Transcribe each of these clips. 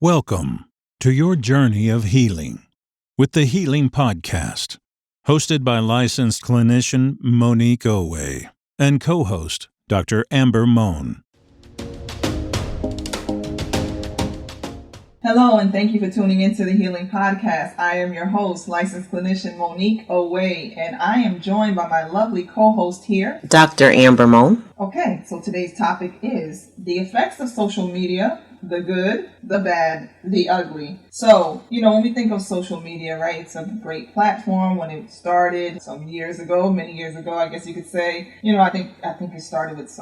Welcome to your journey of healing with the Healing Podcast, hosted by licensed clinician Monique Owe and co-host Dr. Amber Moan. Hello, and thank you for tuning into the Healing Podcast. I am your host, licensed clinician Monique Owe, and I am joined by my lovely co-host here, Dr. Amber Moan. Okay, so today's topic is the effects of social media, the good, the bad, the ugly. So, when we think of social media, right, it's a great platform. When it started many years ago, I guess you could say, I think it started with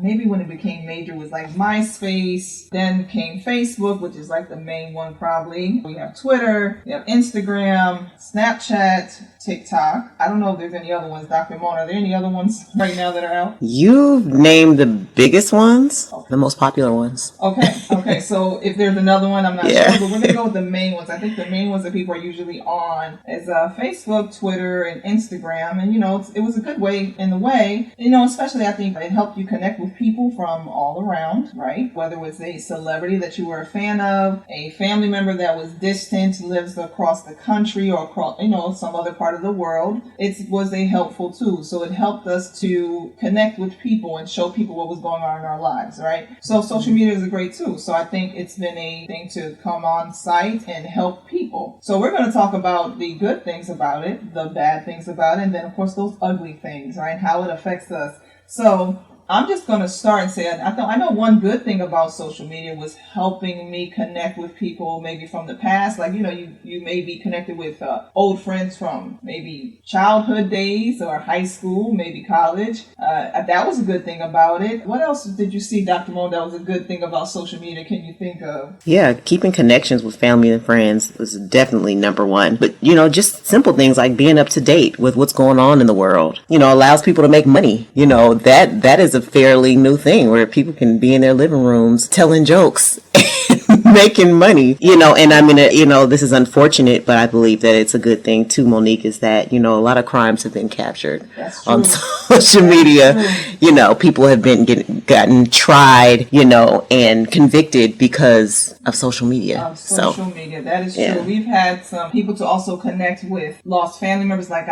maybe when it became major was like MySpace, then came Facebook, which is like the main one probably. We have Twitter, we have Instagram, Snapchat, TikTok. I don't know if there's any other ones, Dr. Moan. Are there any other ones right now that are out? You've named the biggest ones, the most popular ones. Okay. So if there's another one, I'm not sure, but we're going to go with the main ones. I think the main ones that people are usually on is Facebook, Twitter, and Instagram. And, it was a good way in the way, especially I think it helped you connect with people from all around, right? Whether it was a celebrity that you were a fan of, a family member that was distant, lives across the country or across, some other part of the world. It was a helpful tool. So it helped us to connect with people and show people what was going on in our lives, right? So social media is a great tool. So I think it's been a thing to come on site and help people. So we're going to talk about the good things about it, the bad things about it, and then of course those ugly things, right? How it affects us. So I'm just going to start and say, I know one good thing about social media was helping me connect with people maybe from the past. Like, you may be connected with old friends from maybe childhood days or high school, maybe college. That was a good thing about it. What else did you see, Dr. Moan, that was a good thing about social media? Can you think of? Yeah, keeping connections with family and friends was definitely number one. But, just simple things like being up to date with what's going on in the world, allows people to make money. That is a fairly new thing where people can be in their living rooms telling jokes making money, and I mean, this is unfortunate, but I believe that it's a good thing too, Monique, is that, a lot of crimes have been captured on social media. People have been gotten tried, and convicted because of social media. Media, that is true. We've had some people to also connect with lost family members, like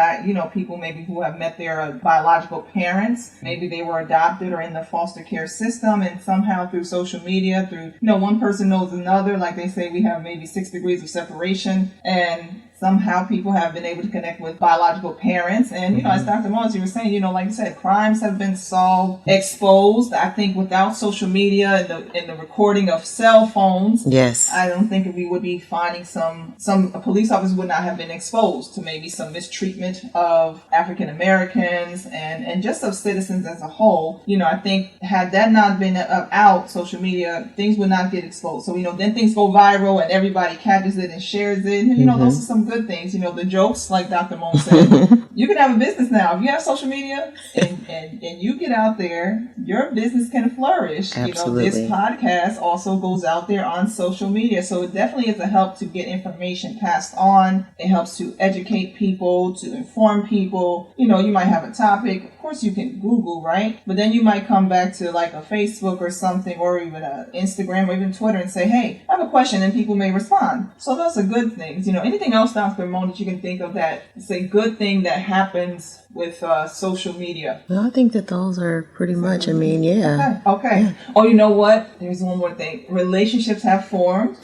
people maybe who have met their biological parents. Maybe they were adopted or in the foster care system, and somehow through social media, through, one person knows another, like they say, we have maybe 6 degrees of separation, and somehow people have been able to connect with biological parents. And, as Dr. Moan, you were saying, like you said, crimes have been solved, exposed. I think without social media and the recording of cell phones, yes, I don't think we would be finding some police officers would not have been exposed to maybe some mistreatment of African Americans and just of citizens as a whole. I think had that not been out, social media, things would not get exposed. So, then things go viral and everybody catches it and shares it. And, those are some good things, the jokes, like Dr. Moan said. You can have a business now if you have social media and you get out there, your business can flourish. Absolutely. This podcast also goes out there on social media, so it definitely is a help to get information passed on. It helps to educate people, to inform people. You might have a topic. Of course, you can Google, right? But then you might come back to like a Facebook or something, or even a Instagram or even Twitter, and say, "Hey, I have a question," and people may respond. So those are good things. Anything else, Dr. Moan, that you can think of that is a good thing that happens with social media? Well, I think that those are pretty much, yeah. Okay. Yeah. Oh, you know what? There's one more thing. Relationships have formed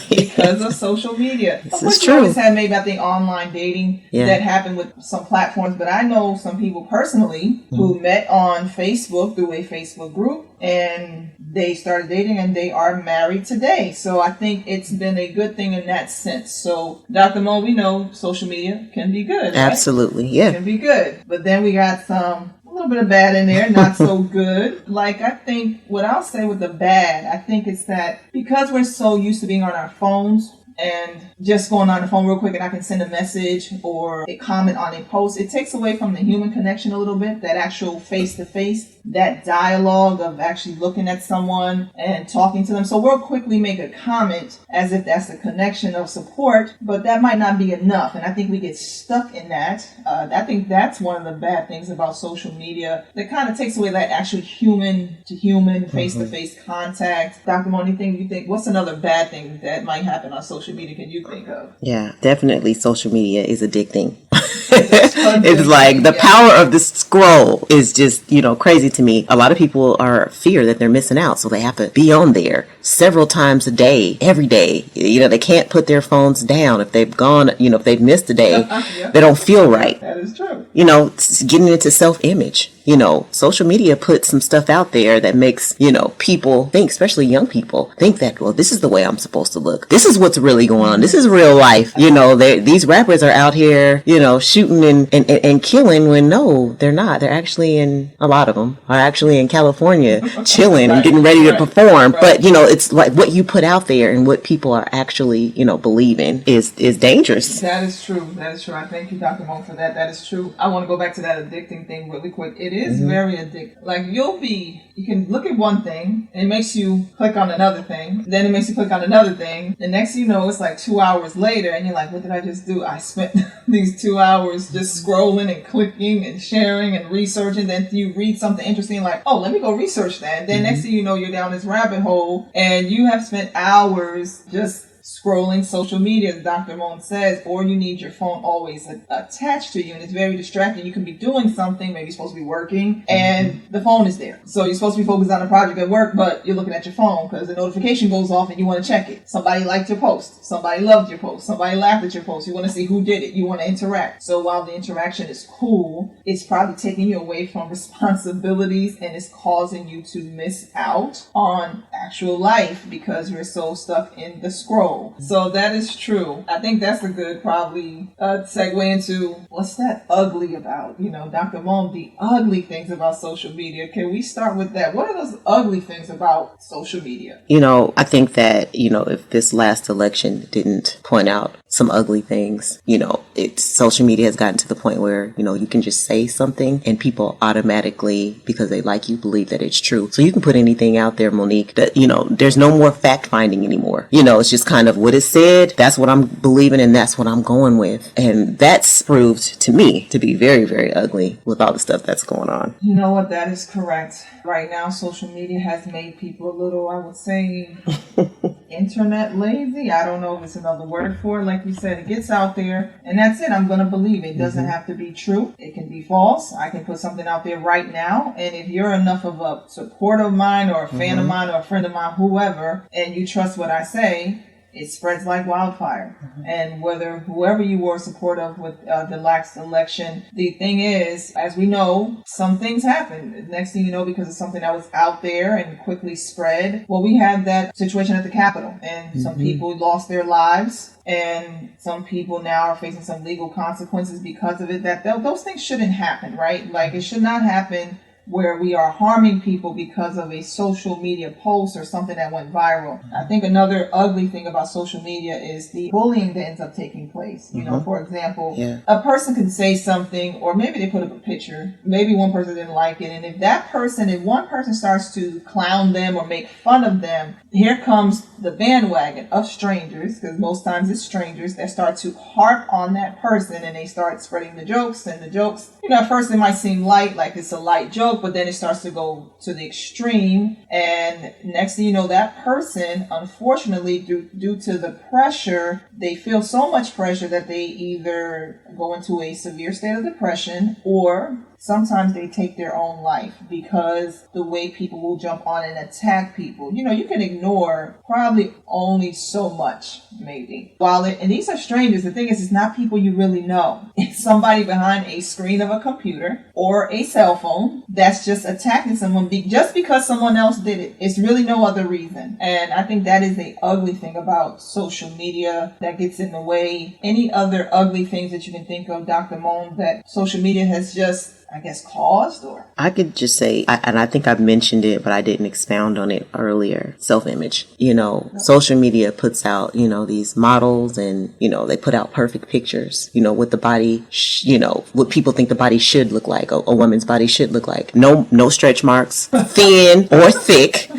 because of social media. This is true. We always had maybe, I think, online dating that happened with some platforms, but I know some people personally who met on Facebook through a Facebook group, and they started dating and they are married today. So I think it's been a good thing in that sense. So, Dr. Moan, we know social media can be good, right? Absolutely, yeah. It can be good. But then we got a little bit of bad in there, not so good. Like, I think what I'll say with the bad, I think it's that because we're so used to being on our phones, and just going on the phone real quick and I can send a message or a comment on a post. It takes away from the human connection a little bit, that actual face-to-face, that dialogue of actually looking at someone and talking to them. So we'll quickly make a comment as if that's a connection of support, but that might not be enough. And I think we get stuck in that. I think that's one of the bad things about social media, that kind of takes away that actual human to human, face-to-face contact. Dr. Mo, anything you think, what's another bad thing that might happen on social media can you think of? Yeah, definitely social media is addicting. It's like the power of the scroll is just, crazy to me. A lot of people are fear that they're missing out, so they have to be on there several times a day, every day. They can't put their phones down. If they've gone, if they've missed a day, they don't feel right. That is true. It's getting into self-image. Social media puts some stuff out there that makes, people think, especially young people, think that, well, this is the way I'm supposed to look. This is what's really going on. This is real life. These rappers are out here, shooting and killing, when no, they're not. They're actually a lot of them are actually in California chilling and getting ready to perform. But, it's like what you put out there and what people are actually, believing is dangerous. That is true. That is true. I thank you, Dr. Mo, for that. That is true. I want to go back to that addicting thing really quick. It is very addictive. Like you can look at one thing, and it makes you click on another thing. Then it makes you click on another thing. The next thing you know, it's like 2 hours later, and you're like, what did I just do? I spent these 2 hours just scrolling and clicking and sharing and researching. Then you read something interesting, like, oh, let me go research that. And then next thing you know, you're down this rabbit hole, and you have spent hours just scrolling social media, as Dr. Moen says, or you need your phone always attached to you, and it's very distracting. You can be doing something, maybe you're supposed to be working, and the phone is there. So you're supposed to be focused on a project at work, but you're looking at your phone because the notification goes off and you want to check it. Somebody liked your post. Somebody loved your post. Somebody laughed at your post. You want to see who did it. You want to interact. So while the interaction is cool, it's probably taking you away from responsibilities, and it's causing you to miss out on actual life because you're so stuck in the scroll. So that is true. I think that's a good probably segue into what's that ugly about? Dr. Moen, the ugly things about social media. Can we start with that? What are those ugly things about social media? I think that, if this last election didn't point out some ugly things, social media has gotten to the point where, you can just say something and people automatically, because they like you, believe that it's true. So you can put anything out there, Monique, that, there's no more fact finding anymore. It's just kind of what it said. That's what I'm believing, and that's what I'm going with. And that's proved to me to be very, very ugly with all the stuff that's going on. You know what? That is correct. Right now, social media has made people a little, I would say, internet lazy. I don't know if it's another word for it. Like you said, it gets out there and that's it. I'm going to believe it. It doesn't have to be true. It can be false. I can put something out there right now. And if you're enough of a supporter of mine or a fan of mine or a friend of mine, whoever, and you trust what I say, it spreads like wildfire. And whoever you were supportive with the last election, the thing is, as we know, some things happen. Next thing you know, because of something that was out there and quickly spread. Well, we had that situation at the Capitol, and some people lost their lives. And some people now are facing some legal consequences because of it. That those things shouldn't happen, right? Like, it should not happen where we are harming people because of a social media post or something that went viral. I think another ugly thing about social media is the bullying that ends up taking place. For example, a person can say something, or maybe they put up a picture, maybe one person didn't like it, and if one person starts to clown them or make fun of them, here comes the bandwagon of strangers, because most times it's strangers that start to harp on that person, and they start spreading the jokes, and the jokes, at first it might seem light, like it's a light joke, but then it starts to go to the extreme, and next thing you know, that person, unfortunately, due to the pressure, they feel so much pressure that they either go into a severe state of depression, or sometimes they take their own life because the way people will jump on and attack people. You can ignore probably only so much, maybe. And these are strangers. The thing is, it's not people you really know. It's somebody behind a screen of a computer or a cell phone that's just attacking someone just because someone else did it. It's really no other reason. And I think that is the ugly thing about social media that gets in the way. Any other ugly things that you can think of, Dr. Moen, that social media has just I guess, caused? Or I could just say, and I think I mentioned it, but I didn't expound on it earlier, self-image. You know, social media puts out, you know, these models and, you know, they put out perfect pictures, you know, what the body, you know, what people think the body should look like, a woman's body should look like. No stretch marks, thin or thick.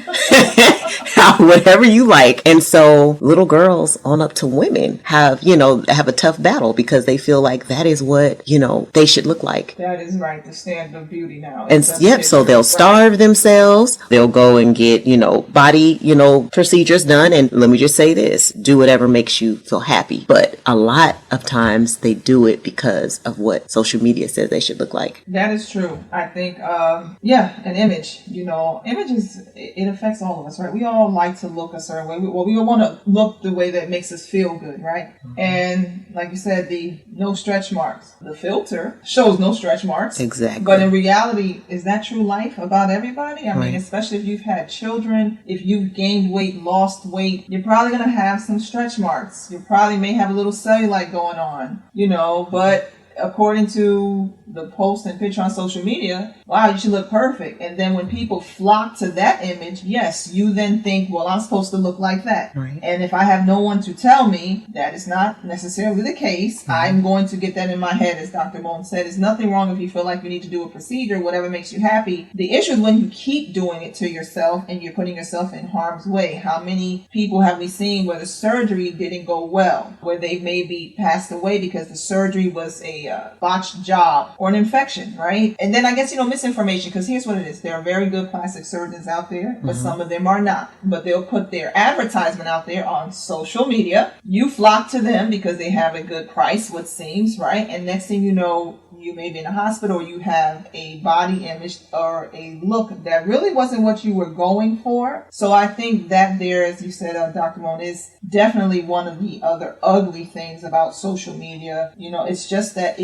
Whatever you like. And so little girls on up to women have a tough battle because they feel like that is what, you know, they should look like. That is right. The standard of beauty now. And so they'll starve themselves. They'll go and get, you know, body, you know, procedures done. And let me just say this, do whatever makes you feel happy. But a lot of times they do it because of what social media says they should look like. That is true. I think, an image, you know, images, it affects all of us, right? We all like to look a certain way. We all want to look the way that makes us feel good, right? Mm-hmm. And like you said, the no stretch marks, the filter shows no stretch marks. Exactly. But in reality, is that true life about everybody? I mean, especially if you've had children, if you've gained weight, lost weight, you're probably going to have some stretch marks. You probably may have a little cellulite going on, you know, but according to the post and picture on social media, wow, you should look perfect. And then when people flock to that image, yes, you then think, well, I'm supposed to look like that. Right. And if I have no one to tell me that is not necessarily the case, mm-hmm. I'm going to get that in my head, as Dr. Moen said. There's nothing wrong if you feel like you need to do a procedure, whatever makes you happy. The issue is when you keep doing it to yourself and you're putting yourself in harm's way. How many people have we seen where the surgery didn't go well, where they maybe passed away because the surgery was a botched job or an infection, right? And then I guess, you know, misinformation, because here's what it is. There are very good plastic surgeons out there, but mm-hmm. some of them are not. But they'll put their advertisement out there on social media. You flock to them because they have a good price, what seems, right? And next thing you know, you may be in a hospital, or you have a body image or a look that really wasn't what you were going for. So I think that there, as you said, Dr. Moen, is definitely one of the other ugly things about social media. You know, it's just that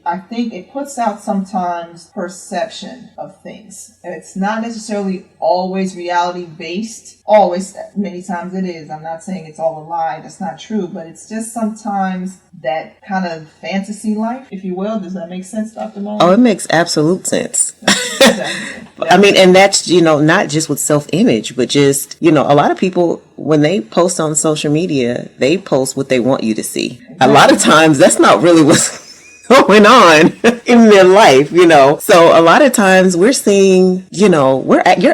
I think it puts out sometimes perception of things. And it's not necessarily always reality based. Always, many times it is. I'm not saying it's all a lie. That's not true. But it's just sometimes that kind of fantasy life, if you will. Does that make sense, Dr. Moen? Oh, it makes absolute sense. Exactly. I mean, and that's, you know, not just with self-image, but just, you know, a lot of people, when they post on social media, they post what they want you to see. Exactly. A lot of times that's not really what's going on in their life, you know. So a lot of times we're seeing, you know,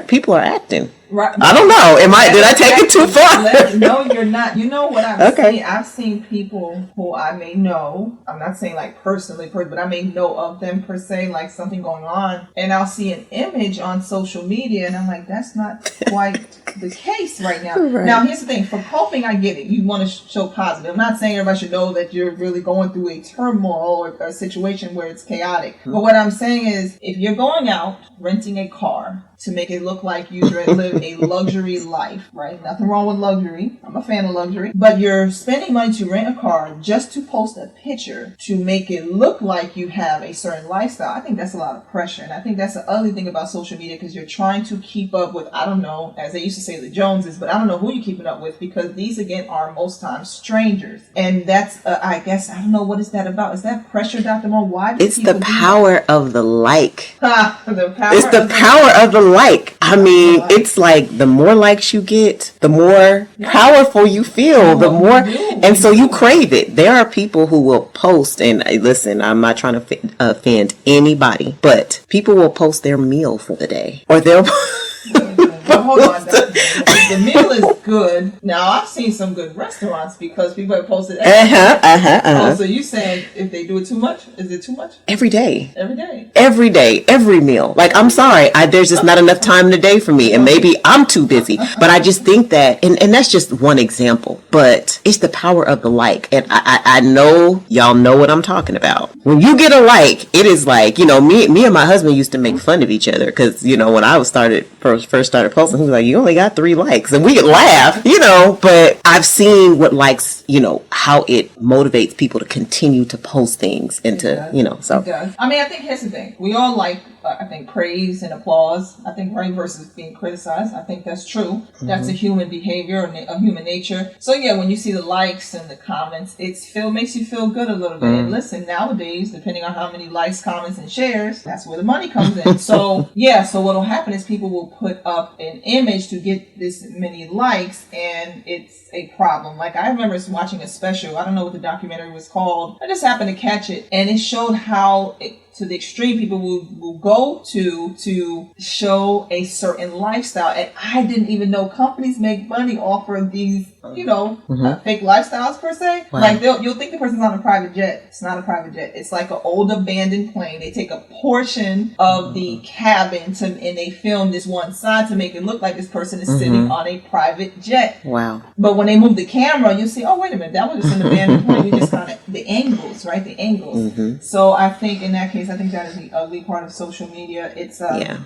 people are acting. Right. I don't know. Did I take it too far? No, you're not. You know what I've seen? I've seen people who I may know. I'm not saying like personally, but I may know of them per se, like something going on. And I'll see an image on social media and I'm like, that's not quite the case right now. Right. Now, here's the thing. For coping, I get it. You want to show positive. I'm not saying everybody should know that you're really going through a turmoil or a situation where it's chaotic. Mm-hmm. But what I'm saying is, if you're going out, renting a car to make it look like you live a luxury life, right? Nothing wrong with luxury. I'm a fan of luxury. But you're spending money to rent a car just to post a picture to make it look like you have a certain lifestyle. I think that's a lot of pressure. And I think that's the ugly thing about social media, because you're trying to keep up with, I don't know, as they used to say, the Joneses, but I don't know who you're keeping up with, because these, again, are most times strangers. And that's, I guess, I don't know, what is that about? Is that pressure, Dr. Moen? Why do it's the power of the like. The power it's the power of the like. I mean, it's like the more likes you get, the more powerful you feel, the more, and so you crave it. There are people who will post, and listen, I'm not trying to offend anybody, but people will post their meal for the day, or they'll Well, hold on. The meal is good. Now, I've seen some good restaurants because people have posted. Oh, so you saying if they do it too much? Is it too much? Every day. Every day. Every day. Every meal. Like, I'm sorry. There's just not enough time in the day for me. And maybe I'm too busy. But I just think that, and that's just one example. But it's the power of the like. And I know y'all know what I'm talking about. When you get a like, it is like, you know, me and my husband used to make fun of each other. Because, you know, when I was first started posting, he was like, you only got 3 likes. likes, and we could laugh, but I've seen what likes, how it motivates people to continue to post things and so. It does. I mean, I think here's the thing. We all like, I think, praise and applause. I think right versus being criticized. I think that's true. Mm-hmm. That's a human behavior, a human nature. So yeah, when you see the likes and the comments, makes you feel good a little bit. And listen, nowadays, depending on how many likes, comments, and shares, that's where the money comes in. So yeah, so what'll happen is people will put up an image to get this many likes, and it's a problem. Like, I remember watching a special. I don't know what the documentary was called. I just happened to catch it, and it showed how to the extreme people will go to show a certain lifestyle. And I didn't even know companies make money off of these, fake lifestyles per se. Wow. Like, you'll think the person's on a private jet. It's not a private jet. It's like an old abandoned plane. They take a portion of the cabin and they film this one side to make it look like this person is sitting on a private jet. Wow. But when they move the camera, you see, oh, wait a minute, that was just an abandoned plane. You just kind of, the angles, right? The angles. So I think in that case, I think that is the ugly part of social media. It's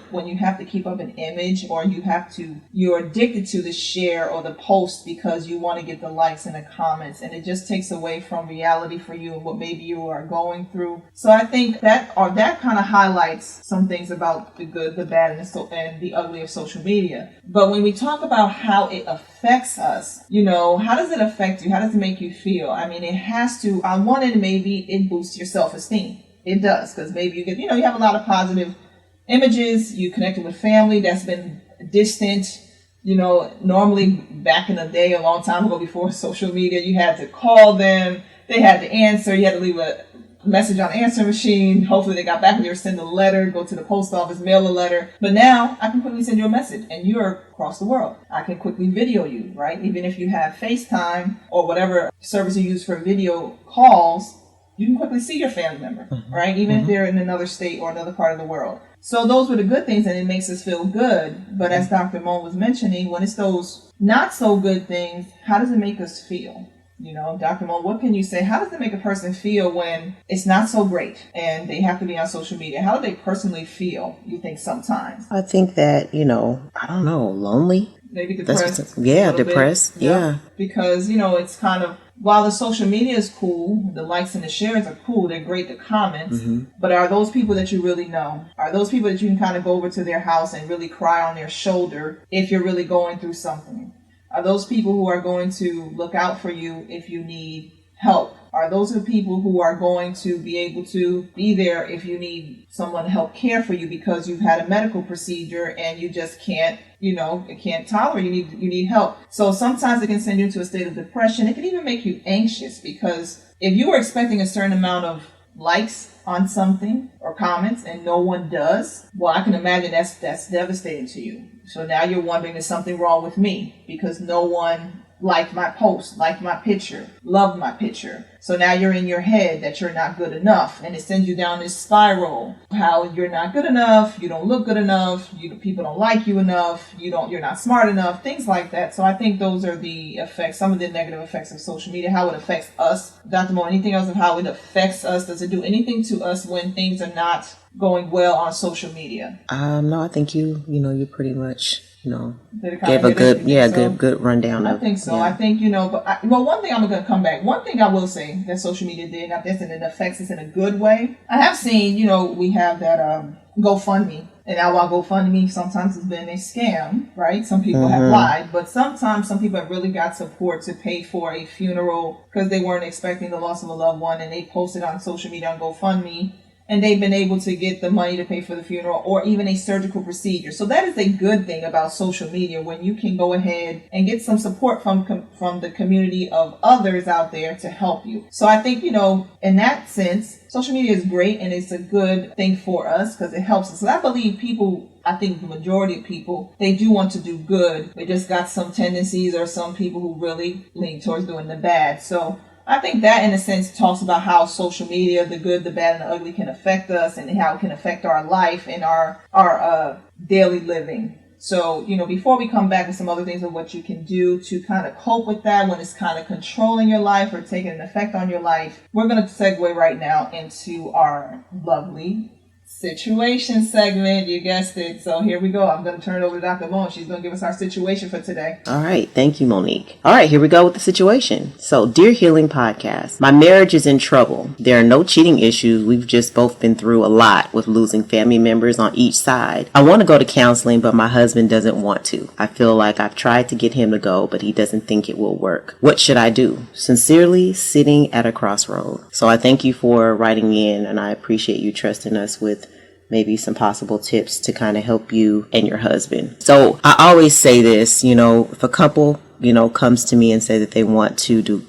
when you have to keep up an image, or you're addicted to the share or the post because you want to get the likes and the comments, and it just takes away from reality for you and what maybe you are going through. So I think that kind of highlights some things about the good, the bad, and the ugly of social media. But when we talk about how it affects us, how does it affect you? How does it make you feel? I mean, it has to, on one end, maybe it boosts your self-esteem. It does, because maybe you get, you have a lot of positive images. You connected with family that's been distant. Normally back in the day, a long time ago before social media, you had to call them. They had to answer. You had to leave a message on answer machine. Hopefully they got back with you, or send a letter, go to the post office, mail a letter. But now I can quickly send you a message, and you're across the world. I can quickly video you, right? Even if you have FaceTime or whatever service you use for video calls, you can quickly see your family member, right? Even if they're in another state or another part of the world. So those were the good things, and it makes us feel good. But as Dr. Moen was mentioning, when it's those not so good things, how does it make us feel? Dr. Moen, what can you say? How does it make a person feel when it's not so great and they have to be on social media? How do they personally feel, you think, sometimes? I think that, I don't know, lonely. Maybe depressed. Depressed. Yeah. Because, it's kind of, while the social media is cool, the likes and the shares are cool, they're great, the comments, but are those people that you really know? Are those people that you can kind of go over to their house and really cry on their shoulder if you're really going through something? Are those people who are going to look out for you if you need help? Are those the people who are going to be able to be there if you need someone to help care for you because you've had a medical procedure and you just can't, it can't tolerate, you need help. So sometimes it can send you into a state of depression. It can even make you anxious, because if you were expecting a certain amount of likes on something or comments and no one does, well, I can imagine that's devastating to you. So now you're wondering, is something wrong with me because no one liked my post, liked my picture, loved my picture. So now you're in your head that you're not good enough, and it sends you down this spiral. How you're not good enough, you don't look good enough, people don't like you enough, you're not smart enough, things like that. So I think those are the effects, some of the negative effects of social media, how it affects us. Dr. Moen, anything else of how it affects us? Does it do anything to us when things are not going well on social media? No, I think you pretty much gave a good rundown. I think so. Yeah. I think, but one thing I'm going to come back. One thing I will say that social media did, not this, and it affects us in a good way. I have seen, we have that GoFundMe. And now while GoFundMe sometimes has been a scam, right? Some people have lied, but sometimes some people have really got support to pay for a funeral because they weren't expecting the loss of a loved one, and they posted on social media on GoFundMe. And they've been able to get the money to pay for the funeral or even a surgical procedure. So that is a good thing about social media, when you can go ahead and get some support from the community of others out there to help you. So I think, in that sense, social media is great, and it's a good thing for us because it helps us. And I believe I think the majority of people, they do want to do good. They just got some tendencies, or some people who really lean towards doing the bad. So I think that, in a sense, talks about how social media, the good, the bad, and the ugly, can affect us, and how it can affect our life and our daily living. So, before we come back with some other things of what you can do to kind of cope with that when it's kind of controlling your life or taking an effect on your life, we're going to segue right now into our lovely Situation segment, you guessed it. So here we go. I'm going to turn it over to Dr. Moon. She's going to give us our situation for today. All right. Thank you, Monique. All right, here we go with the situation. So, Dear Healing Podcast, my marriage is in trouble. There are no cheating issues. We've just both been through a lot with losing family members on each side. I want to go to counseling, but my husband doesn't want to. I feel like I've tried to get him to go, but he doesn't think it will work. What should I do? Sincerely, sitting at a crossroad. So I thank you for writing in, and I appreciate you trusting us with maybe some possible tips to kind of help you and your husband. So I always say this, if a couple, comes to me and say that they want to do,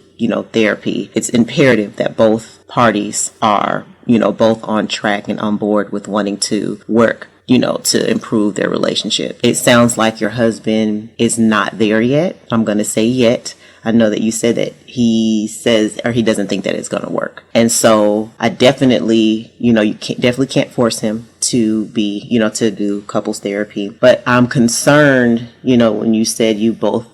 therapy, it's imperative that both parties are, both on track and on board with wanting to work, to improve their relationship. It sounds like your husband is not there yet. I'm going to say yet. I know that you said that he says, or he doesn't think that it's going to work. And so I definitely, you definitely can't force him to be, to do couples therapy. But I'm concerned, when you said you both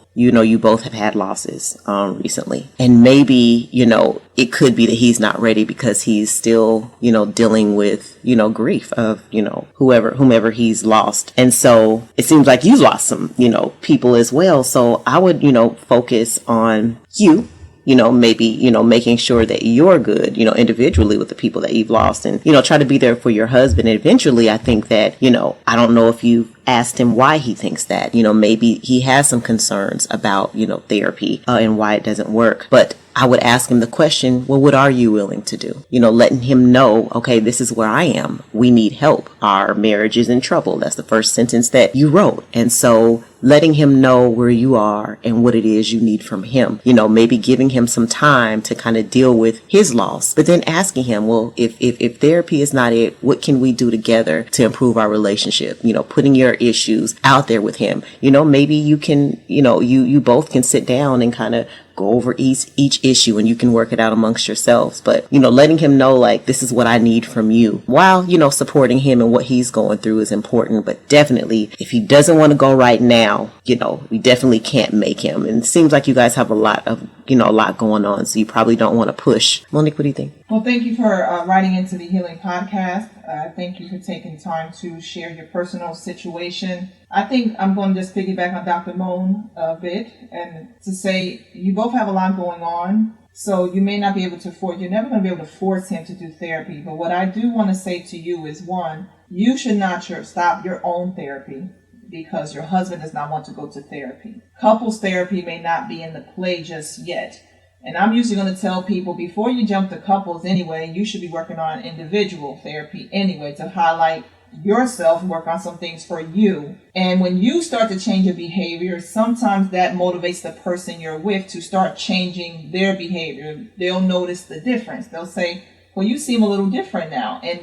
have had losses recently. And maybe, it could be that he's not ready because he's still, dealing with, grief of, whomever he's lost. And so it seems like you've lost some, people as well. So I would, focus on you. Maybe, making sure that you're good, individually with the people that you've lost and, try to be there for your husband. And eventually, I think that, I don't know if you've asked him why he thinks that, maybe he has some concerns about, therapy and why it doesn't work. But I would ask him the question, well, what are you willing to do? Letting him know, okay, this is where I am. We need help. Our marriage is in trouble. That's the first sentence that you wrote. And so letting him know where you are and what it is you need from him, maybe giving him some time to kind of deal with his loss, but then asking him, well, if therapy is not it, what can we do together to improve our relationship? Putting your issues out there with him, maybe you can, you both can sit down and kind of go over each issue and you can work it out amongst yourselves. But, letting him know, like, this is what I need from you while, supporting him and what he's going through is important. But definitely, if he doesn't want to go right now, we definitely can't make him. And it seems like you guys have a lot going on. So you probably don't want to push. Monique, what do you think? Well, thank you for writing into the Healing Podcast. Thank you for taking time to share your personal situation. I think I'm going to just piggyback on Dr. Moon a bit and to say you both have a lot going on. So you may not be able to you're never going to be able to force him to do therapy. But what I do want to say to you is, one, you should not stop your own therapy because your husband does not want to go to therapy. Couples therapy may not be in the play just yet. And I'm usually going to tell people before you jump to couples anyway, you should be working on individual therapy anyway to highlight yourself, work on some things for you. And when you start to change your behavior, sometimes that motivates the person you're with to start changing their behavior. They'll notice the difference. They'll say, well, you seem a little different now. And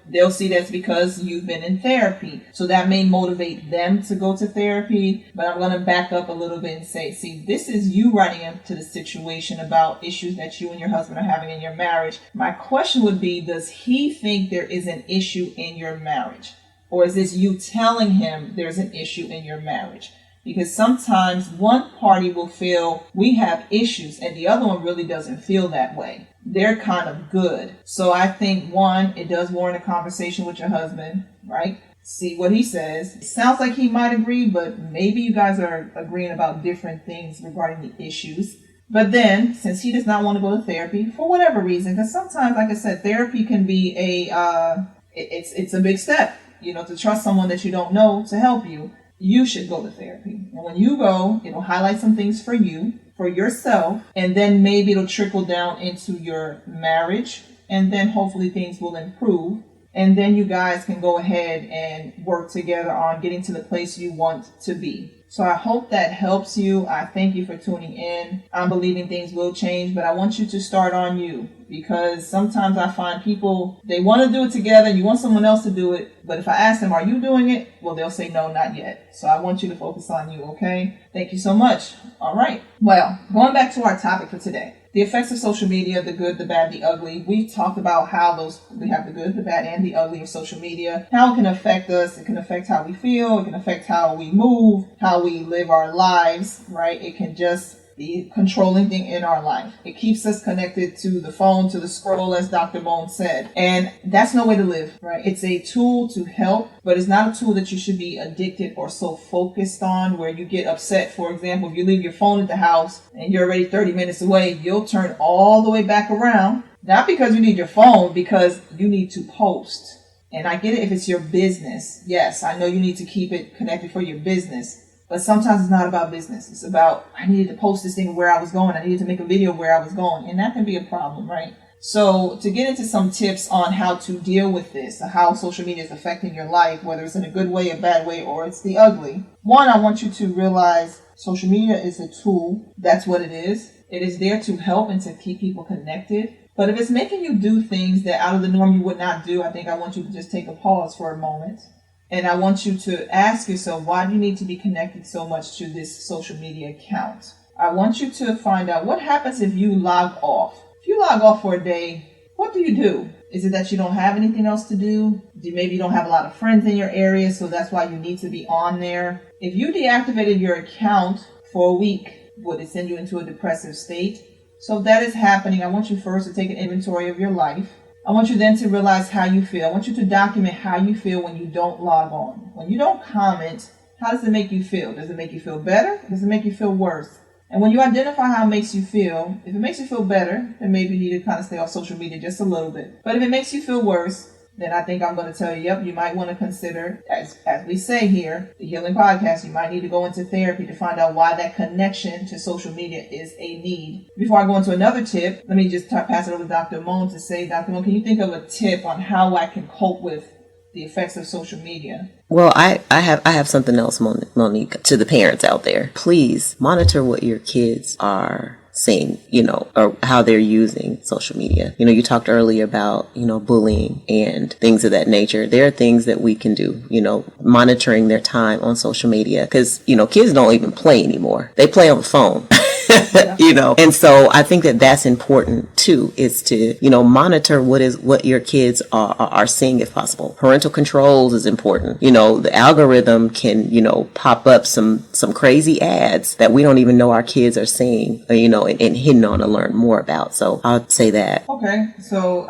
they'll see that's because you've been in therapy. So that may motivate them to go to therapy. But I'm going to back up a little bit and say, see, this is you running into the situation about issues that you and your husband are having in your marriage. My question would be, does he think there is an issue in your marriage? Or is this you telling him there's an issue in your marriage? Because sometimes one party will feel we have issues and the other one really doesn't feel that way. They're kind of good. So I think, one, it does warrant a conversation with your husband, right? See what he says. It sounds like he might agree, but maybe you guys are agreeing about different things regarding the issues. But then, since he does not want to go to therapy for whatever reason, because sometimes, like I said, therapy can be it's a big step, to trust someone that you don't know to help you. You should go to therapy. And when you go, it'll highlight some things for you, for yourself, and then maybe it'll trickle down into your marriage, and then hopefully things will improve. And then you guys can go ahead and work together on getting to the place you want to be. So I hope that helps you. I thank you for tuning in. I'm believing things will change, but I want you to start on you, because sometimes I find people, they want to do it together and you want someone else to do it. But if I ask them, are you doing it? Well, they'll say, no, not yet. So I want you to focus on you, okay? Thank you so much. All right. Well, going back to our topic for today. The effects of social media, the good, the bad, the ugly. We've talked about how we have the good, the bad, and the ugly of social media. How it can affect us. It can affect how we feel. It can affect how we move, how we live our lives, right? It can just the controlling thing in our life. It keeps us connected to the phone, to the scroll, as Dr. Bone said. And that's no way to live, right? It's a tool to help, but it's not a tool that you should be addicted or so focused on where you get upset. For example, if you leave your phone at the house and you're already 30 minutes away, you'll turn all the way back around. Not because you need your phone, because you need to post. And I get it if it's your business. Yes, I know you need to keep it connected for your business. But sometimes it's not about business. It's about, I needed to post this thing where I was going. I needed to make a video where I was going. And that can be a problem, right? So to get into some tips on how to deal with this, how social media is affecting your life, whether it's in a good way, a bad way, or it's the ugly. One, I want you to realize social media is a tool. That's what it is. It is there to help and to keep people connected. But if it's making you do things that out of the norm you would not do, I think I want you to just take a pause for a moment. And I want you to ask yourself, why do you need to be connected so much to this social media account? I want you to find out what happens if you log off. If you log off for a day, what do you do? Is it that you don't have anything else to do? Maybe you don't have a lot of friends in your area, so that's why you need to be on there. If you deactivated your account for a week, would it send you into a depressive state? So if that is happening, I want you first to take an inventory of your life. I want you then to realize how you feel. I want you to document how you feel when you don't log on. When you don't comment, how does it make you feel? Does it make you feel better? Does it make you feel worse? And when you identify how it makes you feel, if it makes you feel better, then maybe you need to kind of stay off social media just a little bit. But if it makes you feel worse, then I think I'm going to tell you, yep, you might want to consider, as we say here, the Healing Podcast, you might need to go into therapy to find out why that connection to social media is a need. Before I go into another tip, let me just pass it over to Dr. Moan to say, Dr. Moan, can you think of a tip on how I can cope with the effects of social media? Well, I have something else, Monique, to the parents out there. Please monitor what your kids are saying, or how they're using social media. You talked earlier about, bullying and things of that nature. There are things that we can do, monitoring their time on social media, because, kids don't even play anymore. They play on the phone. And so I think that that's important too, is to, monitor what your kids are seeing if possible. Parental controls is important. The algorithm can, pop up some crazy ads that we don't even know our kids are seeing, and hitting on to learn more about. So I'll say that. Okay. So,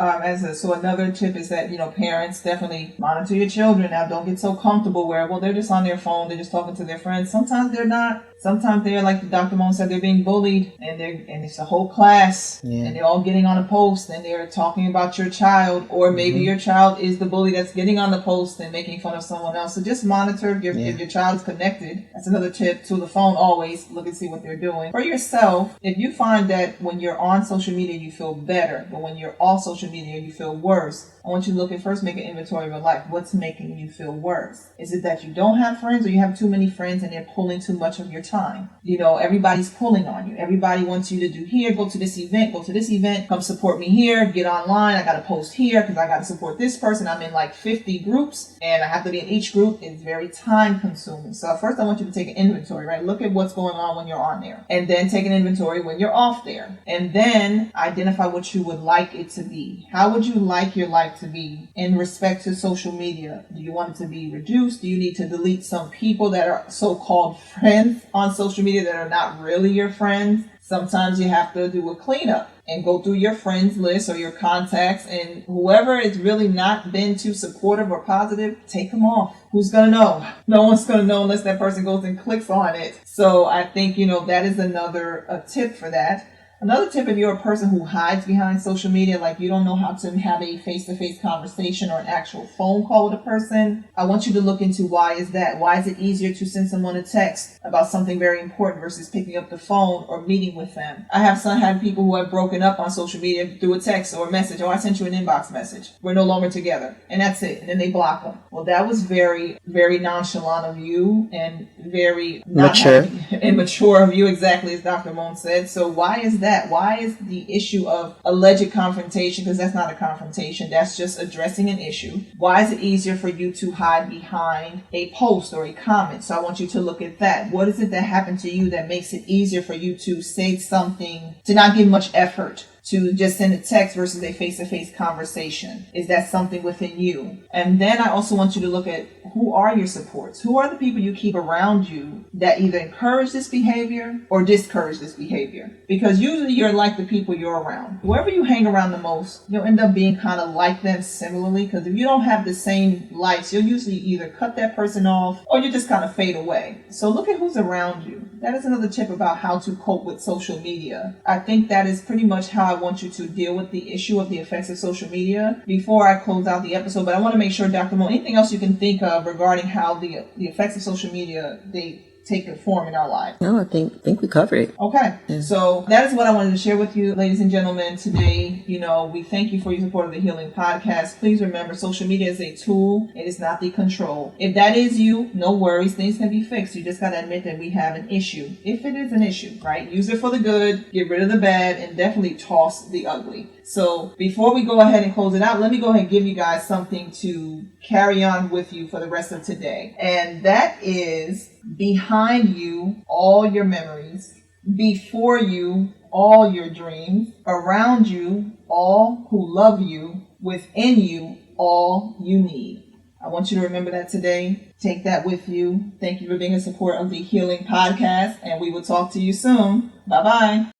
so another tip is that, parents definitely monitor your children. Now, don't get so comfortable where, well, they're just on their phone. They're just talking to their friends. Sometimes they're not. Sometimes they're, like Dr. Moan said, they're being bullied, and it's a whole class, and they're all getting on a post, and they're talking about your child, or maybe your child is the bully that's getting on the post and making fun of someone else. So just monitor if your child is connected. That's another tip. To the phone, always look and see what they're doing. For yourself, if you find that when you're on social media you feel better, but when you're off social media you feel worse, I want you to look at first, make an inventory of your life. What's making you feel worse? Is it that you don't have friends, or you have too many friends and they're pulling too much of your time? Everybody's pulling on you. Everybody wants you to do here, go to this event, come support me here, get online. I got to post here because I got to support this person. I'm in like 50 groups and I have to be in each group. It's very time consuming. So first I want you to take an inventory, right? Look at what's going on when you're on there, and then take an inventory when you're off there, and then identify what you would like it to be. How would you like your life to be in respect to social media? Do you want it to be reduced? Do you need to delete some people that are so-called friends on social media that are not really your friends? Sometimes you have to do a cleanup and go through your friends list or your contacts, and whoever has really not been too supportive or positive, take them off. Who's going to know? No one's going to know unless that person goes and clicks on it. So I think, that is a tip for that. Another tip, if you're a person who hides behind social media, like you don't know how to have a face-to-face conversation or an actual phone call with a person, I want you to look into why is that? Why is it easier to send someone a text about something very important versus picking up the phone or meeting with them? I have had people who have broken up on social media through a text or a message. Oh, I sent you an inbox message. We're no longer together. And that's it. And then they block them. Well, that was very, very nonchalant of you and very immature of you, exactly as Dr. Moan said. So why is that? Why is the issue of alleged confrontation, because that's not a confrontation, that's just addressing an issue. Why is it easier for you to hide behind a post or a comment? So I want you to look at that. What is it that happened to you that makes it easier for you to say something, to not give much effort to just send a text versus a face-to-face conversation? Is that something within you? And then I also want you to look at, who are your supports? Who are the people you keep around you that either encourage this behavior or discourage this behavior? Because usually you're like the people you're around. Whoever you hang around the most, you'll end up being kind of like them similarly, because if you don't have the same likes, you'll usually either cut that person off or you just kind of fade away. So look at who's around you. That is another tip about how to cope with social media. I think that is pretty much how I want you to deal with the issue of the effects of social media before I close out the episode. But I want to make sure, Dr. Mo, anything else you can think of regarding how the effects of social media, they take a form in our lives? No, I think we covered it. Okay. Yeah. So that is what I wanted to share with you, ladies and gentlemen, today. We thank you for your support of the Healing Podcast. Please remember, social media is a tool. It is not the control. If that is you, no worries. Things can be fixed. You just got to admit that we have an issue. If it is an issue, right? Use it for the good, get rid of the bad, and definitely toss the ugly. So before we go ahead and close it out, let me go ahead and give you guys something to carry on with you for the rest of today. And that is, behind you, all your memories. Before you, all your dreams. Around you, all who love you. Within you, all you need. I want you to remember that today. Take that with you. Thank you for being in support of the Healing Podcast, and we will talk to you soon. Bye-bye.